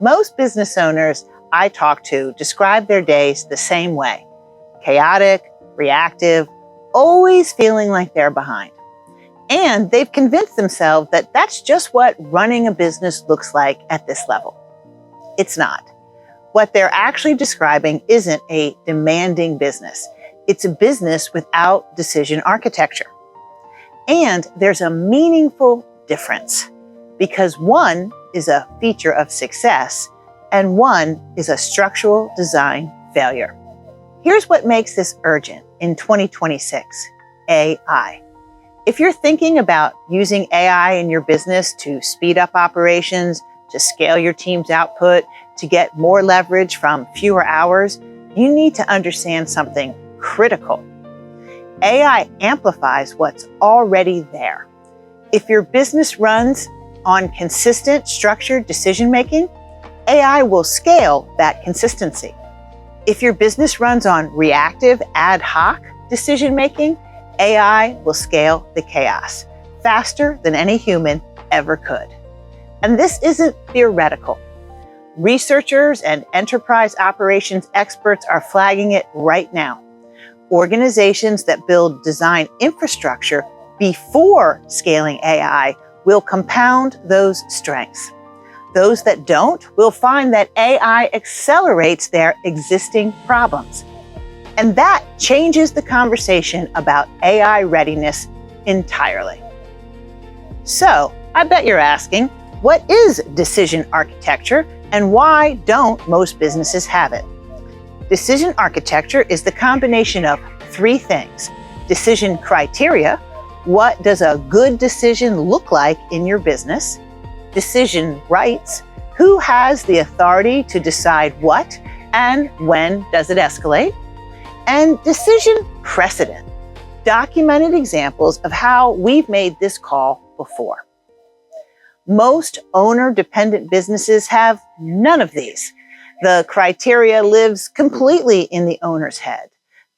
Most business owners I talk to describe their days the same way: chaotic, reactive, always feeling like they're behind. And they've convinced themselves that that's just what running a business looks like at this level. It's not. What they're actually describing isn't a demanding business. It's a business without decision architecture. And there's a meaningful difference, because one is a feature of success and one is a structural design failure. Here's what makes this urgent in 2026: AI. If you're thinking about using AI in your business to speed up operations, to scale your team's output, to get more leverage from fewer hours, you need to understand something critical. AI amplifies what's already there. If your business runs on consistent, structured decision-making, AI will scale that consistency. If your business runs on reactive, ad hoc decision-making, AI will scale the chaos faster than any human ever could. And this isn't theoretical. Researchers and enterprise operations experts are flagging it right now. Organizations that build design infrastructure before scaling AI will compound those strengths. Those that don't will find that AI accelerates their existing problems. And that changes the conversation about AI readiness entirely. So, I bet you're asking, what is decision architecture and why don't most businesses have it? Decision architecture is the combination of three things: decision criteria, what does a good decision look like in your business? Decision rights, who has the authority to decide what and when does it escalate? And decision precedent, documented examples of how we've made this call before. Most owner-dependent businesses have none of these. The criteria lives completely in the owner's head.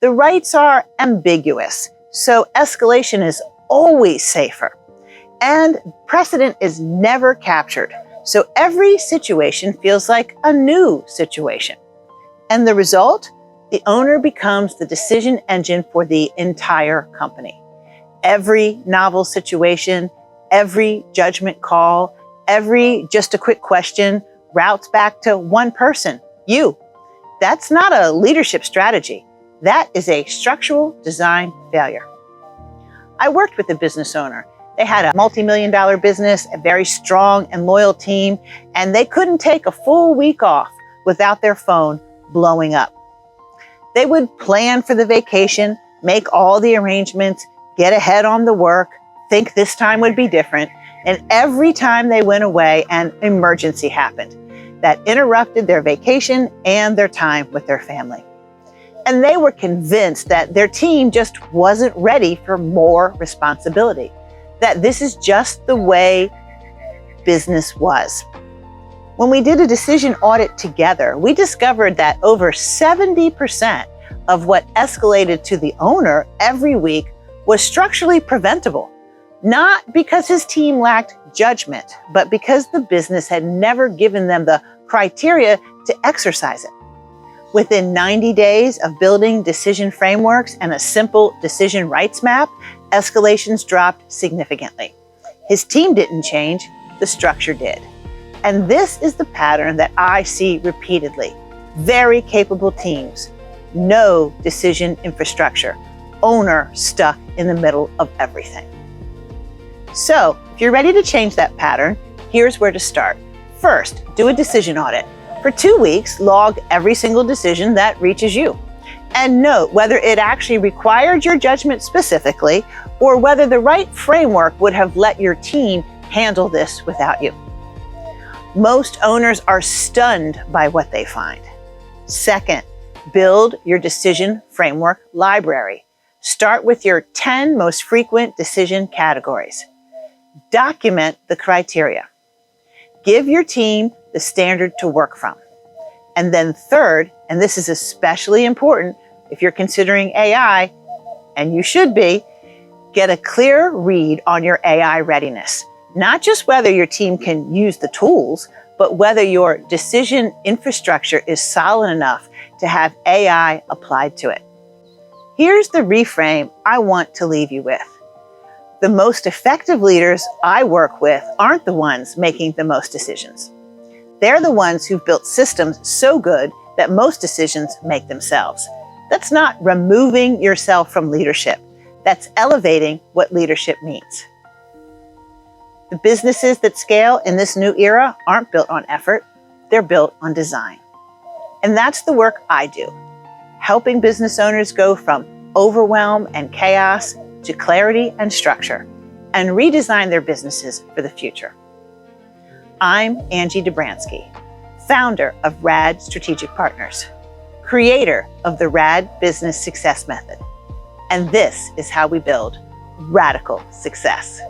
The rights are ambiguous, so escalation is always safer. And precedent is never captured, so every situation feels like a new situation. And the result? The owner becomes the decision engine for the entire company. Every novel situation, every judgment call, every just a quick question routes back to one person, you. That's not a leadership strategy. That is a structural design failure. I worked with a business owner. They had a multi-million-dollar business, a very strong and loyal team, and they couldn't take a full week off without their phone blowing up. They would plan for the vacation, make all the arrangements, get ahead on the work, think this time would be different, and every time they went away, an emergency happened that interrupted their vacation and their time with their family. And they were convinced that their team just wasn't ready for more responsibility, that this is just the way business was. When we did a decision audit together, we discovered that over 70% of what escalated to the owner every week was structurally preventable, not because his team lacked judgment, but because the business had never given them the criteria to exercise it. Within 90 days of building decision frameworks and a simple decision rights map, escalations dropped significantly. His team didn't change, the structure did. And this is the pattern that I see repeatedly. Very capable teams, no decision infrastructure, owner stuck in the middle of everything. So, if you're ready to change that pattern, here's where to start. First, do a decision audit. For 2 weeks, log every single decision that reaches you. And note whether it actually required your judgment specifically, or whether the right framework would have let your team handle this without you. Most owners are stunned by what they find. Second, build your decision framework library. Start with your 10 most frequent decision categories. Document the criteria. Give your team the standard to work from. And then third, and this is especially important if you're considering AI, and you should be, get a clear read on your AI readiness. Not just whether your team can use the tools, but whether your decision infrastructure is solid enough to have AI applied to it. Here's the reframe I want to leave you with. The most effective leaders I work with aren't the ones making the most decisions. They're the ones who've built systems so good that most decisions make themselves. That's not removing yourself from leadership. That's elevating what leadership means. The businesses that scale in this new era aren't built on effort, they're built on design. And that's the work I do, helping business owners go from overwhelm and chaos to clarity and structure, and redesign their businesses for the future. I'm Angie Dobransky, founder of RAD Strategic Partners, creator of the RAD Business Success Method, and this is how we build radical success.